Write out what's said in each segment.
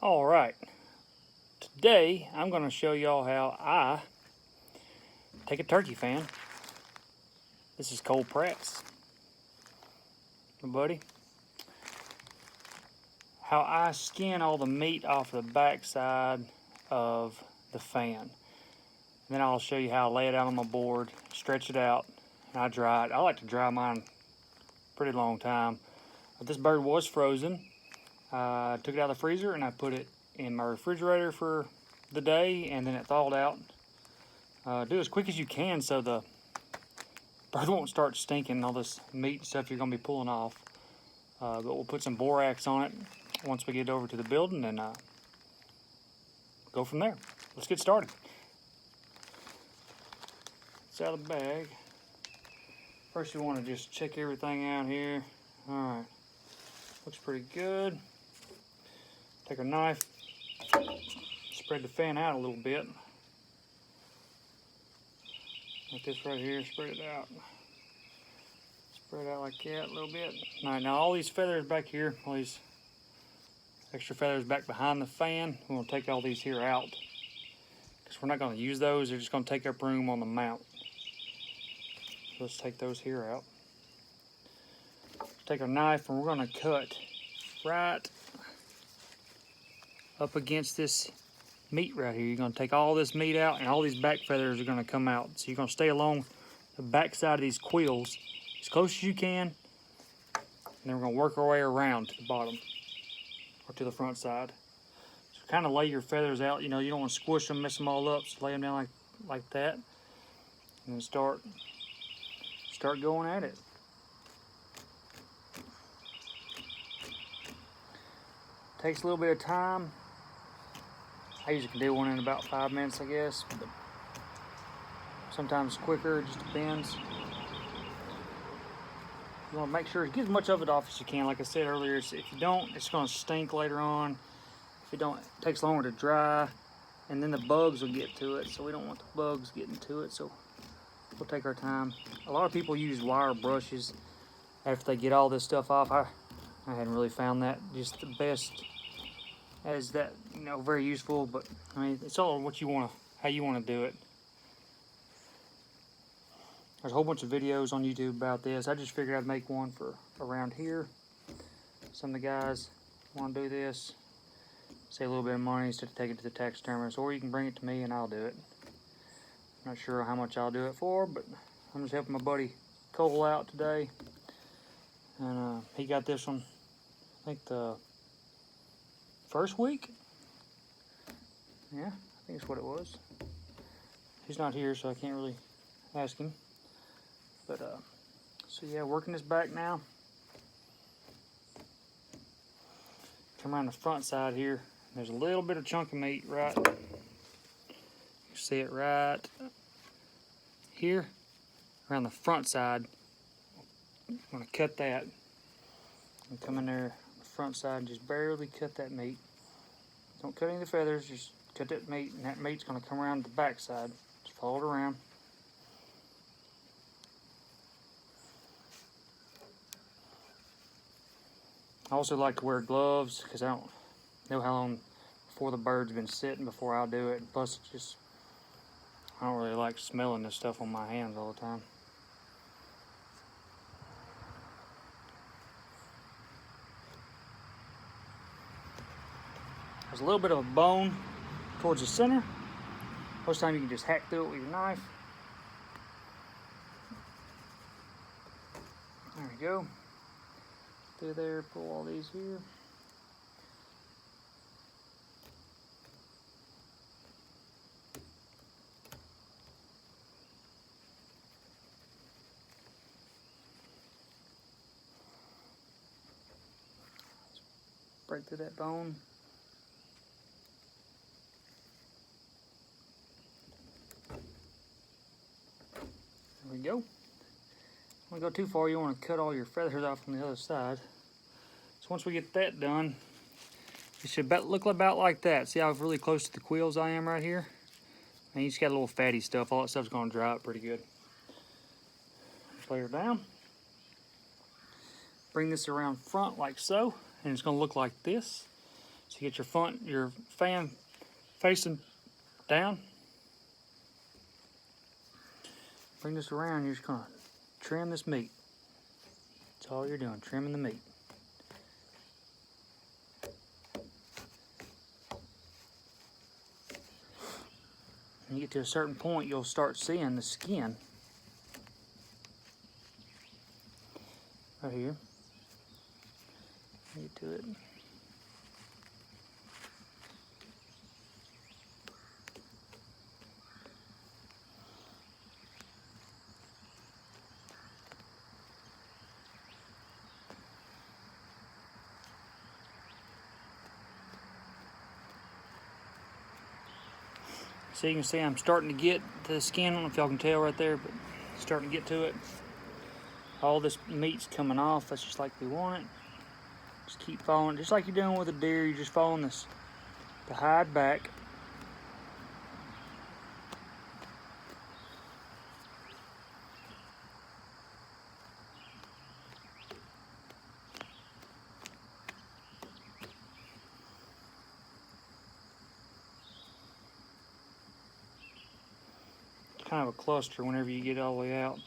All right, today I'm going to show y'all how I take a turkey fan. This is Cole Pratt's, my buddy. How I skin all the meat off the back side of the fan. And then I'll show you how I lay it out on my board, stretch it out, and I dry it. I like to dry mine a pretty long time. But this bird was frozen. I took it out of the freezer and I put it in my refrigerator for the day, and then it thawed out. Do as quick as you can so the bird won't start stinking all this meat and stuff you're going to be pulling off. But we'll put some borax on it once we get over to the building and go from there. Let's get started. It's out of the bag. First you want to just check everything out here. Alright, looks pretty good. Take a knife, spread the fan out a little bit. Like this right here, spread it out. Spread it out like that a little bit. Alright, now all these feathers back here, all these extra feathers back behind the fan, we're going to take all these here out. Because we're not going to use those, they're just going to take up room on the mount. So let's take those here out. Take our knife and we're going to cut right up against this meat right here. You're going to take all this meat out and all these back feathers are going to come out. So you're going to stay along the back side of these quills as close as you can, and then we're going to work our way around to the bottom or to the front side. So kind of lay your feathers out. You know, you don't want to squish them, mess them all up. So lay them down like that, and then start going at it. Takes a little bit of time. I usually can do one in about 5 minutes, I guess, but sometimes quicker, it just depends. You want to make sure you get as much of it off as you can. Like I said earlier, if you don't, it's going to stink later on. If you don't, it takes longer to dry, and then the bugs will get to it, so we don't want the bugs getting to it, so we'll take our time. A lot of people use wire brushes after they get all this stuff off. I hadn't really found that just the best as that, you know, very useful, but I mean, it's all what you want to, how you want to do it. There's a whole bunch of videos on YouTube about this. I just figured I'd make one for around here. Some of the guys want to do this, save a little bit of money instead of taking it to the taxidermist, or you can bring it to me and I'll do it. I'm not sure how much I'll do it for, but I'm just helping my buddy Cole out today, and he got this one, I think the first week? Yeah, I think that's what it was. He's not here, so I can't really ask him. But, so yeah, working this back now. Come around the front side here. There's a little bit of chunk of meat right. You see it right here, around the front side. I'm gonna cut that. And come in there, the front side, and just barely cut that meat. Don't cut any of the feathers, just cut that meat, and that meat's gonna come around the back side. Just follow it around. I also like to wear gloves because I don't know how long before the bird's been sitting before I'll do it. Plus, it's just, I don't really like smelling this stuff on my hands all the time. There's a little bit of a bone towards the center. Most of the time you can just hack through it with your knife. There we go. Through there, pull all these here. Break through that bone. There we go. Don't go too far, you want to cut all your feathers off on the other side. So once we get that done, it should look about like that. See how really close to the quills I am right here? And you just got a little fatty stuff. All that stuff's going to dry up pretty good. Just lay her down. Bring this around front like so, and it's going to look like this. So you get your fan facing down. Bring this around, you're just gonna trim this meat. That's all you're doing, trimming the meat. When you get to a certain point, you'll start seeing the skin right here. Get to it. So you can see I'm starting to get to the skin. I don't know if y'all can tell right there, but starting to get to it. All this meat's coming off. That's just like we want it. Just keep following, just like you're doing with a deer. You're just following the hide back. Kind of a cluster whenever you get all the way out.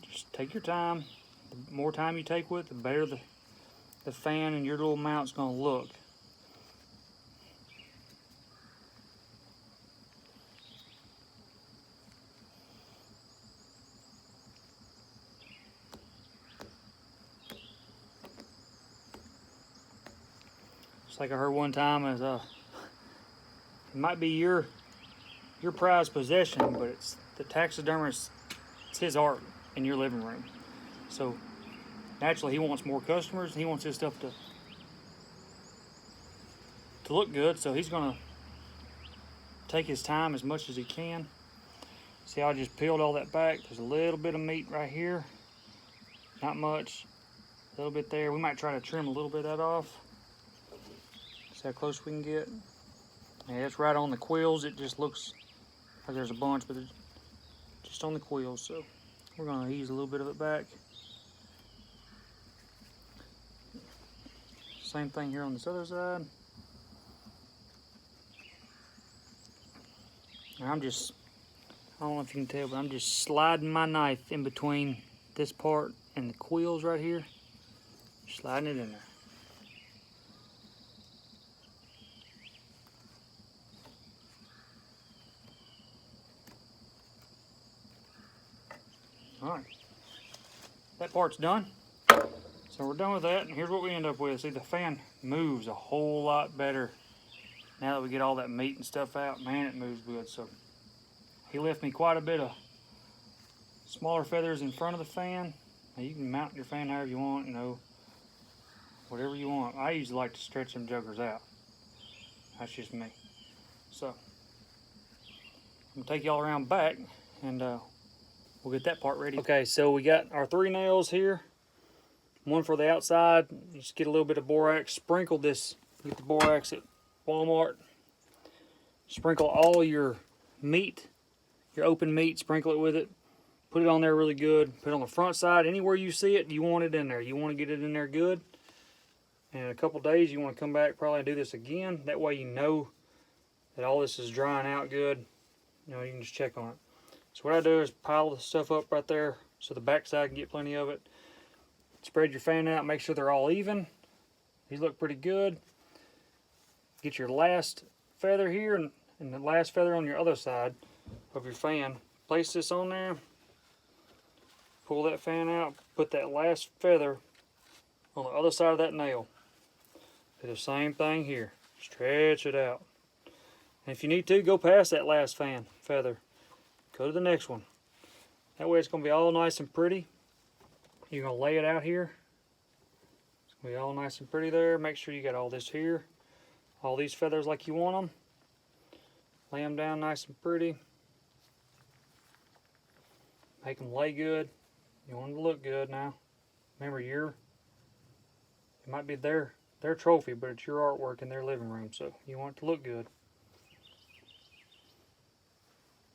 Just take your time. The more time you take with it, the better the fan and your little mount's going to look. Just like I heard one time, is it might be your prized possession, but it's the taxidermist. It's his art in your living room. So naturally, he wants more customers. He wants his stuff to look good. So he's gonna take his time as much as he can. See how I just peeled all that back? There's a little bit of meat right here. Not much. A little bit there. We might try to trim a little bit of that off. See how close we can get. Yeah, it's right on the quills. It just looks like there's a bunch, but it's just on the quills. So we're gonna ease a little bit of it back. Same thing here on this other side. And I don't know if you can tell, but I'm just sliding my knife in between this part and the quills right here. Sliding it in there. Alright, that part's done. So we're done with that, and here's what we end up with. See, the fan moves a whole lot better now that we get all that meat and stuff out. Man, it moves good. So he left me quite a bit of smaller feathers in front of the fan. Now you can mount your fan however you want, you know, whatever you want. I usually like to stretch them jokers out. That's just me. So I'm gonna take y'all around back, and we'll get that part ready. Okay, so we got our 3 nails here. One for the outside. You just get a little bit of borax. Sprinkle this. Get the borax at Walmart. Sprinkle all your meat, your open meat. Sprinkle it with it. Put it on there really good. Put it on the front side. Anywhere you see it, you want it in there. You want to get it in there good. And in a couple days, you want to come back probably and do this again. That way you know that all this is drying out good. You know, you can just check on it. So what I do is pile the stuff up right there so the backside can get plenty of it. Spread your fan out, make sure they're all even. These look pretty good. Get your last feather here and the last feather on your other side of your fan. Place this on there. Pull that fan out. Put that last feather on the other side of that nail. Do the same thing here. Stretch it out. And if you need to, go past that last feather. Go to the next one. That way it's going to be all nice and pretty. You're going to lay it out here. It's going to be all nice and pretty there. Make sure you got all this here. All these feathers like you want them. Lay them down nice and pretty. Make them lay good. You want them to look good now. Remember, it might be their trophy, but it's your artwork in their living room, so you want it to look good.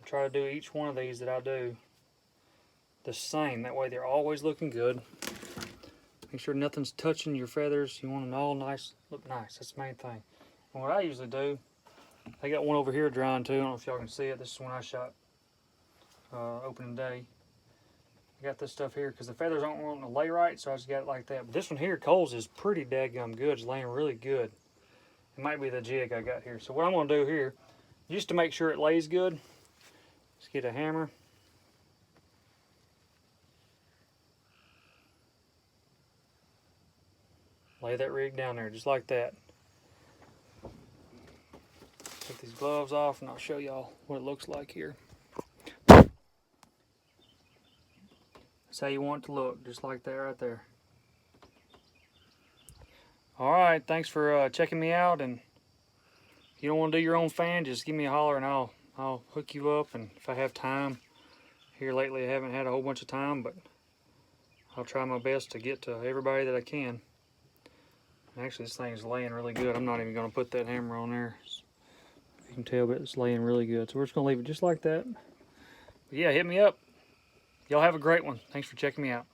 I try to do each one of these that I do the same. That way they're always looking good. Make sure nothing's touching your feathers. You want them all nice, look nice. That's the main thing. And what I usually do, I got one over here drying too. I don't know if y'all can see it. This is one I shot opening day. I got this stuff here because the feathers aren't wanting to lay right, so I just got it like that. But this one here, Cole's, is pretty daggum good. It's laying really good. It might be the jig I got here. So what I'm going to do here, just to make sure it lays good, just get a hammer. Lay that rig down there just like that. Take these gloves off and I'll show y'all what it looks like here. That's how you want it to look, just like that right there. Alright, thanks for checking me out, and if you don't want to do your own fan, just give me a holler and I'll hook you up. And if I have time, here lately I haven't had a whole bunch of time, but I'll try my best to get to everybody that I can. Actually, this thing is laying really good. I'm not even going to put that hammer on there. You can tell, but it's laying really good. So we're just going to leave it just like that. But yeah, hit me up. Y'all have a great one. Thanks for checking me out.